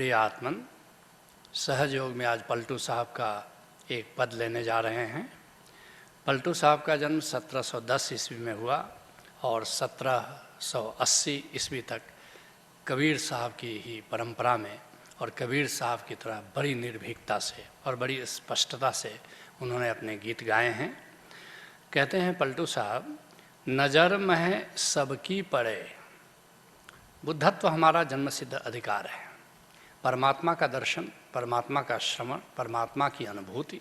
प्रिय आत्मन, सहज योग में आज पलटू साहब का एक पद लेने जा रहे हैं। पलटू साहब का जन्म 1710 ईस्वी में हुआ और 1780 ईस्वी तक कबीर साहब की ही परंपरा में और कबीर साहब की तरह बड़ी निर्भीकता से और बड़ी स्पष्टता से उन्होंने अपने गीत गाए हैं। कहते हैं पलटू साहब, नज़र में सबकी पड़े। बुद्धत्व हमारा जन्मसिद्ध अधिकार है। परमात्मा का दर्शन, परमात्मा का श्रवण, परमात्मा की अनुभूति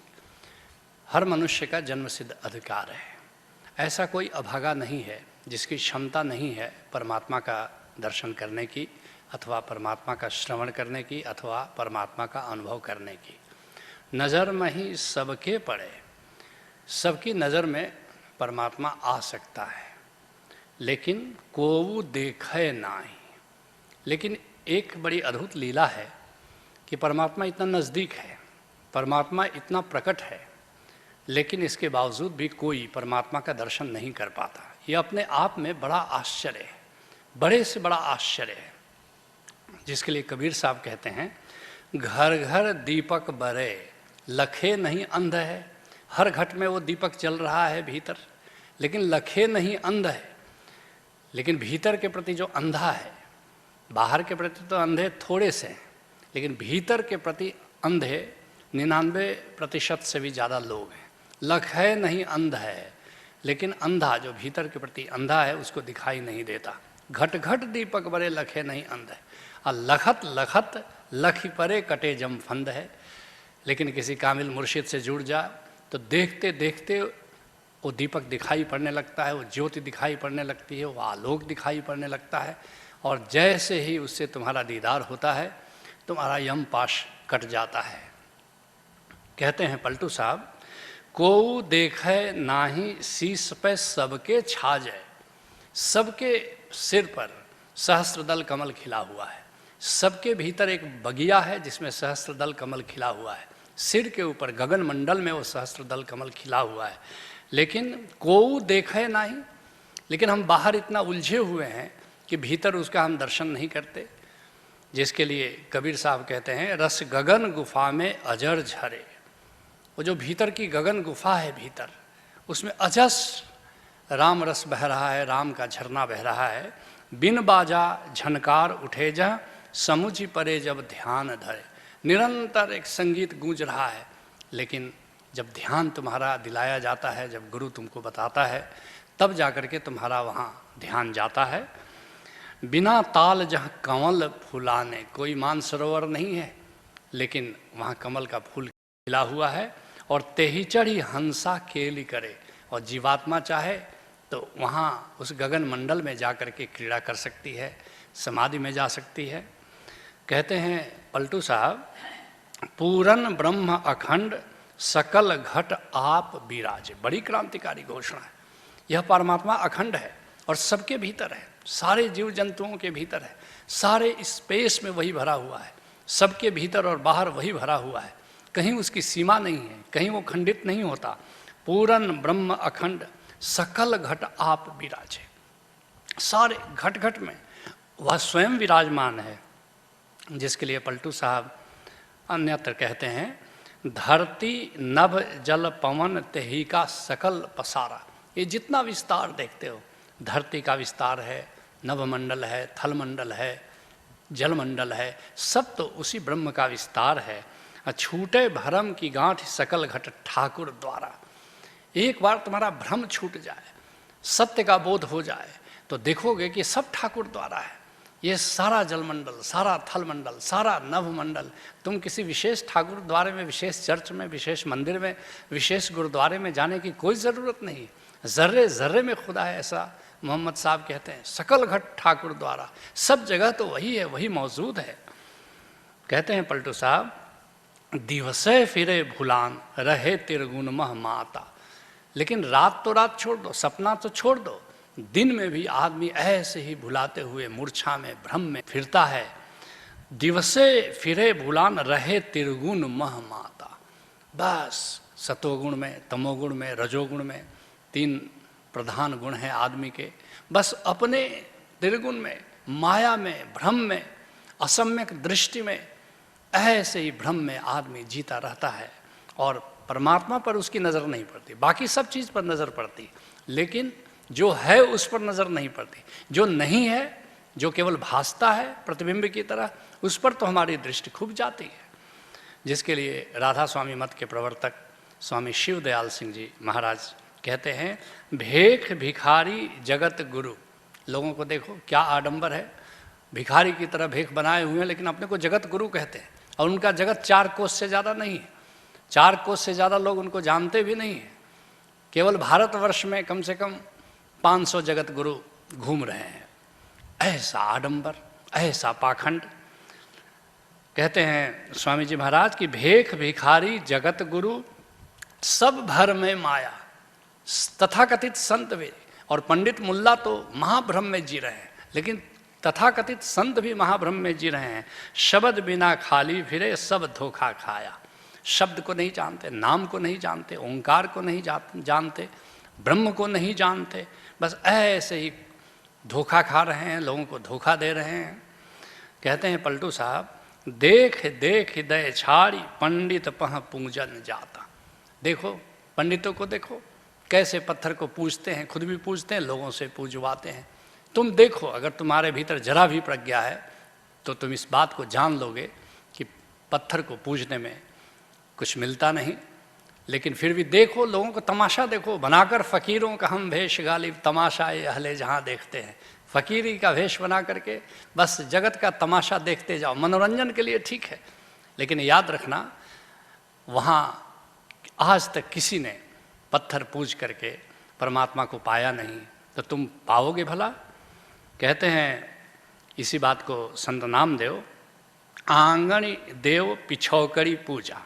हर मनुष्य का जन्मसिद्ध अधिकार है। ऐसा कोई अभागा नहीं है जिसकी क्षमता नहीं है परमात्मा का दर्शन करने की अथवा परमात्मा का श्रवण करने की अथवा परमात्मा का अनुभव करने की। नज़र में ही सबके पड़े। सबकी नज़र में परमात्मा आ सकता है, लेकिन कोऊ देखे नाही। लेकिन एक बड़ी अद्भुत लीला है कि परमात्मा इतना नज़दीक है, परमात्मा इतना प्रकट है, लेकिन इसके बावजूद भी कोई परमात्मा का दर्शन नहीं कर पाता। ये अपने आप में बड़ा आश्चर्य है, बड़े से बड़ा आश्चर्य है, जिसके लिए कबीर साहब कहते हैं, घर घर दीपक बरे, लखे नहीं अंध है। हर घट में वो दीपक जल रहा है भीतर, लेकिन लखे नहीं अंध है। लेकिन भीतर के प्रति जो अंधा है, बाहर के प्रति तो अंधे थोड़े से हैं, लेकिन भीतर के प्रति अंधे 99% से भी ज़्यादा लोग हैं। लख है नहीं अंध है, लेकिन अंधा जो भीतर के प्रति अंधा है उसको दिखाई नहीं देता। घट घट दीपक बरे, लखे नहीं अंध है। और लखत लखत लखी परे कटे जम फंद है। लेकिन किसी कामिल मुर्शिद से जुड़ जा तो देखते देखते वो दीपक दिखाई पड़ने लगता है, वो ज्योति दिखाई पड़ने लगती है, वो आलोक दिखाई पड़ने लगता है। और जैसे ही उससे तुम्हारा दीदार होता है, तुम्हारा यम पाश कट जाता है। कहते हैं पलटू साहब, कोऊ देखे नाही शीस पे सबके छाजे। सबके सिर पर सहस्त्रदल कमल खिला हुआ है। सबके भीतर एक बगिया है जिसमें सहस्त्रदल कमल खिला हुआ है। सिर के ऊपर गगन मंडल में वो सहस्त्रदल कमल खिला हुआ है, लेकिन कोऊ देखे नहीं। लेकिन हम बाहर इतना उलझे हुए हैं कि भीतर उसका हम दर्शन नहीं करते। जिसके लिए कबीर साहब कहते हैं, रस गगन गुफा में अजर झरे। वो जो भीतर की गगन गुफा है, भीतर उसमें अजस राम रस बह रहा है, राम का झरना बह रहा है। बिन बाजा झनकार उठे जा, समुझी परे जब ध्यान धरे। निरंतर एक संगीत गूंज रहा है, लेकिन जब ध्यान तुम्हारा दिलाया जाता है, जब गुरु तुमको बताता है, तब जाकर के तुम्हारा वहाँ ध्यान जाता है। बिना ताल जहाँ कमल फुलाने, कोई मानसरोवर नहीं है, लेकिन वहाँ कमल का फूल खिला हुआ है। और तेही चढ़ी हंसा केली करे। और जीवात्मा चाहे तो वहाँ उस गगन मंडल में जा कर के क्रीड़ा कर सकती है, समाधि में जा सकती है। कहते हैं पलटू साहब, पूरन ब्रह्म अखंड सकल घट आप विराजे। बड़ी क्रांतिकारी घोषणा है। यह परमात्मा अखंड है और सबके भीतर है, सारे जीव जंतुओं के भीतर है, सारे स्पेस में वही भरा हुआ है, सबके भीतर और बाहर वही भरा हुआ है। कहीं उसकी सीमा नहीं है, कहीं वो खंडित नहीं होता। पूरन ब्रह्म अखंड सकल घट आप विराजे। सारे घट घट में वह स्वयं विराजमान है। जिसके लिए पलटू साहब अन्यत्र कहते हैं, धरती नभ जल पवन तेही का सकल पसारा। ये जितना विस्तार देखते हो, धरती का विस्तार है, नभमंडल है, थलमंडल है, जलमंडल है, सब तो उसी ब्रह्म का विस्तार है। छूटे भरम की गांठ सकल घट ठाकुर द्वारा। एक बार तुम्हारा भ्रम छूट जाए, सत्य का बोध हो जाए, तो देखोगे कि सब ठाकुर द्वारा है। ये सारा जलमंडल, सारा थलमंडल, सारा नभमंडल, तुम किसी विशेष ठाकुर द्वारे में, विशेष चर्च में, विशेष मंदिर में, विशेष गुरुद्वारे में जाने की कोई ज़रूरत नहीं। ज़र्रे ज़र्रे में खुदा है, ऐसा मोहम्मद साहब कहते हैं। सकल घट ठाकुर द्वारा, सब जगह तो वही है, वही मौजूद है। कहते हैं पलटू साहब, दिवसे फिरे भुलान रहे तिरगुन मह माता। लेकिन रात तो रात छोड़ दो, सपना तो छोड़ दो, दिन में भी आदमी ऐसे ही भुलाते हुए मूर्छा में, भ्रम में फिरता है। दिवसे फिरे भुलान रहे तिरगुन मह माता। बस सतोगुण में, तमोगुण में, रजोगुण में 3 प्रधान गुण हैं आदमी के। बस अपने त्रिगुण में, माया में, भ्रम में, असम्यक दृष्टि में ऐसे ही भ्रम में आदमी जीता रहता है और परमात्मा पर उसकी नज़र नहीं पड़ती, बाकी सब चीज़ पर नज़र पड़ती, लेकिन जो है उस पर नज़र नहीं पड़ती। जो नहीं है, जो केवल भासता है प्रतिबिंब की तरह, उस पर तो हमारी दृष्टि खूब जाती है। जिसके लिए राधा स्वामी मत के प्रवर्तक स्वामी शिव दयाल सिंह जी महाराज कहते हैं, भेख भिखारी जगत गुरु। लोगों को देखो क्या आडंबर है, भिखारी की तरह भेख बनाए हुए हैं, लेकिन अपने को जगत गुरु कहते हैं। और उनका जगत 4 कोस से ज़्यादा नहीं है, 4 कोस से ज़्यादा लोग उनको जानते भी नहीं हैं। केवल भारतवर्ष में कम से कम 500 जगत गुरु घूम रहे हैं। ऐसा आडंबर, ऐसा पाखंड। कहते हैं स्वामी जी महाराज की भेख भिखारी जगत गुरु सब भर में माया, तथाकथित संत वे। और पंडित मुल्ला तो महाभ्रम में जी रहे हैं, लेकिन तथाकथित संत भी महाभ्रम में जी रहे हैं। शब्द बिना खाली फिरे सब धोखा खाया। शब्द को नहीं जानते, नाम को नहीं जानते, ओंकार को नहीं जानते, ब्रह्म को नहीं जानते, बस ऐसे ही धोखा खा रहे हैं, लोगों को धोखा दे रहे हैं। कहते हैं पलटू साहब, देख देख हृदय छाड़ी पंडित पह पूजन जाता। देखो पंडितों को देखो कैसे पत्थर को पूजते हैं, खुद भी पूजते हैं, लोगों से पूजवाते हैं। तुम देखो, अगर तुम्हारे भीतर जरा भी प्रज्ञा है तो तुम इस बात को जान लोगे कि पत्थर को पूजने में कुछ मिलता नहीं, लेकिन फिर भी देखो, लोगों को तमाशा देखो बनाकर। फ़कीरों का हम भेष गालिब तमाशा ये अहले जहाँ देखते हैं। फ़कीरी का वेश बना करके बस जगत का तमाशा देखते जाओ। मनोरंजन के लिए ठीक है, लेकिन याद रखना वहाँ आज तक किसी ने पत्थर पूज करके परमात्मा को पाया नहीं, तो तुम पाओगे भला? कहते हैं इसी बात को संत नामदेव, आंगन देव पिछौकड़ी पूजा।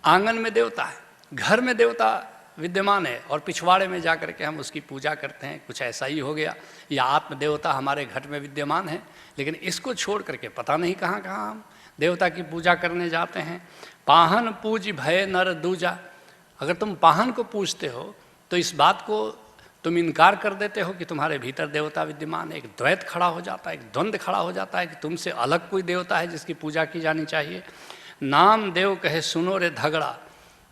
आंगन में देवता है, घर में देवता विद्यमान है, और पिछवाड़े में जा कर के हम उसकी पूजा करते हैं। कुछ ऐसा ही हो गया, या आत्म देवता हमारे घर में विद्यमान है, लेकिन इसको छोड़ करके पता नहीं कहाँ कहाँ हम देवता की पूजा करने जाते हैं। पाहन पूज भय नर दूजा। अगर तुम पाहन को पूजते हो तो इस बात को तुम इनकार कर देते हो कि तुम्हारे भीतर देवता विद्यमान है। एक द्वैत खड़ा हो जाता है, एक द्वंद्व खड़ा हो जाता है कि तुमसे अलग कोई देवता है जिसकी पूजा की जानी चाहिए। नाम देव कहे सुनो रे धगड़ा।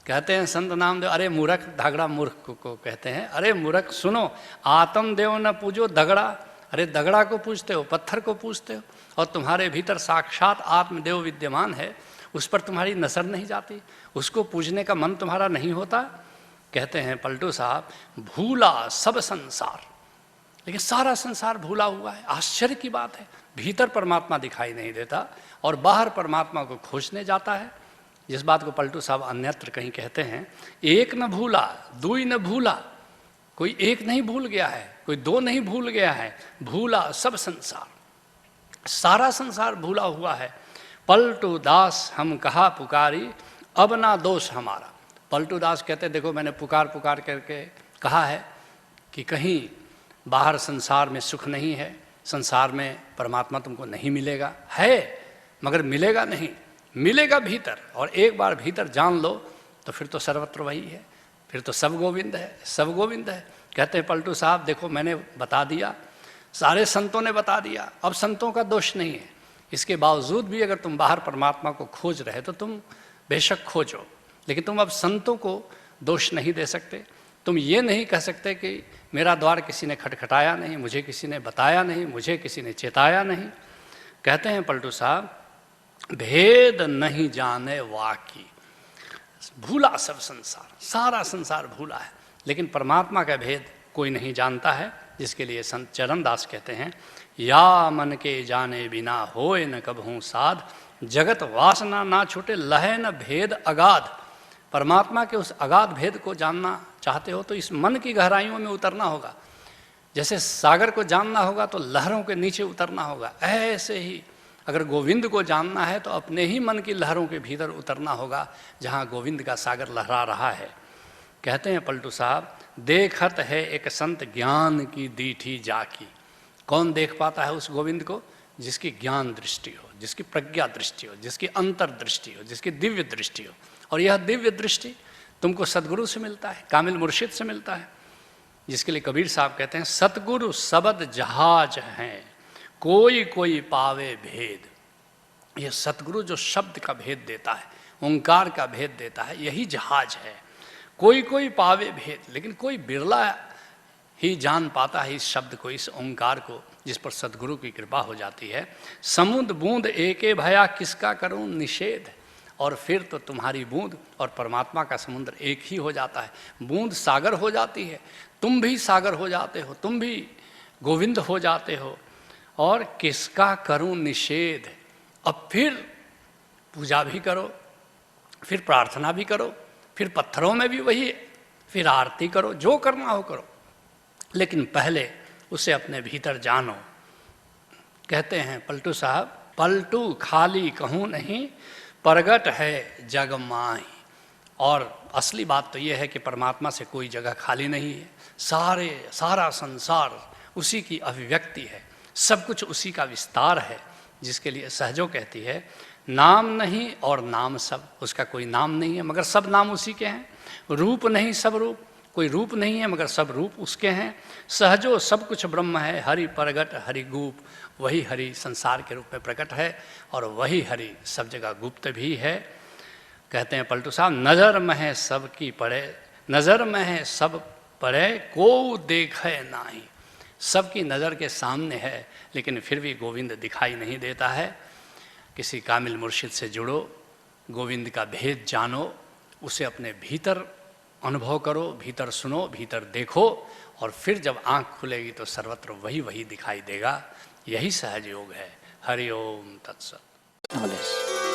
कहते हैं संत नामदेव, अरे मूर्ख, धगड़ा मूर्ख को कहते हैं, अरे मूर्ख सुनो, आत्म देव न पूजो दगड़ा। अरे दगड़ा को पूजते हो, पत्थर को पूजते हो, और तुम्हारे भीतर साक्षात आत्मदेव विद्यमान है, उस पर तुम्हारी नजर नहीं जाती, उसको पूजने का मन तुम्हारा नहीं होता। कहते हैं पलटू साहब, भूला सब संसार। लेकिन सारा संसार भूला हुआ है। आश्चर्य की बात है, भीतर परमात्मा दिखाई नहीं देता और बाहर परमात्मा को खोजने जाता है। जिस बात को पलटू साहब अन्यत्र कहीं कहते हैं, एक न भूला दुई न भूला। कोई एक नहीं भूल गया है, कोई दो नहीं भूल गया है, भूला सब संसार। सारा संसार भूला हुआ है। पलटू दास हम कहा पुकारी, अब ना दोष हमारा। पलटू दास कहते, देखो मैंने पुकार पुकार करके कहा है कि कहीं बाहर संसार में सुख नहीं है, संसार में परमात्मा तुमको नहीं मिलेगा, है मगर मिलेगा नहीं, मिलेगा भीतर। और एक बार भीतर जान लो तो फिर तो सर्वत्र वही है, फिर तो सब गोविंद है, सब गोविंद है। कहते हैं पलटू साहब, देखो मैंने बता दिया, सारे संतों ने बता दिया, अब संतों का दोष नहीं है। इसके बावजूद भी अगर तुम बाहर परमात्मा को खोज रहे तो तुम बेशक खोजो, लेकिन तुम अब संतों को दोष नहीं दे सकते। तुम ये नहीं कह सकते कि मेरा द्वार किसी ने खटखटाया नहीं, मुझे किसी ने बताया नहीं, मुझे किसी ने चेताया नहीं। कहते हैं पलटू साहब, भेद नहीं जाने वाकी। भूला सब संसार, सारा संसार भूला है, लेकिन परमात्मा का भेद कोई नहीं जानता है। जिसके लिए संत चरणदास कहते हैं, या मन के जाने बिना होए न कबहू साध, जगत वासना ना छूटे लहे न भेद अगाध। परमात्मा के उस अगाध भेद को जानना चाहते हो तो इस मन की गहराइयों में उतरना होगा। जैसे सागर को जानना होगा तो लहरों के नीचे उतरना होगा, ऐसे ही अगर गोविंद को जानना है तो अपने ही मन की लहरों के भीतर उतरना होगा, जहाँ गोविंद का सागर लहरा रहा है। कहते हैं पलटू साहब, देखत है एक संत ज्ञान की दीठी जाकी। कौन देख पाता है उस गोविंद को? जिसकी ज्ञान दृष्टि हो, जिसकी प्रज्ञा दृष्टि हो, जिसकी अंतर दृष्टि हो, जिसकी दिव्य दृष्टि हो। और यह दिव्य दृष्टि तुमको सदगुरु से मिलता है, कामिल मुर्शिद से मिलता है। जिसके लिए कबीर साहब कहते हैं, सतगुरु शब्द जहाज हैं, कोई कोई पावे भेद। ये सतगुरु जो शब्द का भेद देता है, ओंकार का भेद देता है, यही जहाज है। कोई कोई पावे भेद, लेकिन कोई बिरला ही जान पाता है इस शब्द को, इस ओंकार को, जिस पर सतगुरु की कृपा हो जाती है। समुद्र बूंद एके भया किसका करूं निषेध, और फिर तो तुम्हारी बूंद और परमात्मा का समुद्र एक ही हो जाता है। बूंद सागर हो जाती है, तुम भी सागर हो जाते हो, तुम भी गोविंद हो जाते हो। और किसका करूं निषेध, अब फिर पूजा भी करो, फिर प्रार्थना भी करो, फिर पत्थरों में भी वही है, फिर आरती करो, जो करना हो करो, लेकिन पहले उसे अपने भीतर जानो। कहते हैं पलटू साहब, पलटू खाली कहूँ नहीं, प्रगट है जग माही। और असली बात तो यह है कि परमात्मा से कोई जगह खाली नहीं है, सारा संसार उसी की अभिव्यक्ति है, सब कुछ उसी का विस्तार है, जिसके लिए सहजो कहती है नाम नहीं और नाम सब। उसका कोई नाम नहीं है मगर सब नाम उसी के हैं। रूप नहीं सब रूप, कोई रूप नहीं है मगर सब रूप उसके हैं। सहजो सब कुछ ब्रह्म है, हरि प्रगट हरि गुप। वही हरि संसार के रूप में प्रकट है और वही हरि सब जगह गुप्त भी है। कहते हैं पलटू साहब, नज़र में है सबकी पड़े, नज़र में है सब पड़े, को देखे नाही। सबकी नज़र के सामने है, लेकिन फिर भी गोविंद दिखाई नहीं देता है। किसी कामिल मुर्शिद से जुड़ो, गोविंद का भेद जानो, उसे अपने भीतर अनुभव करो, भीतर सुनो, भीतर देखो, और फिर जब आँख खुलेगी तो सर्वत्र वही वही दिखाई देगा। यही सहज योग है। हरि ओम तत्सत।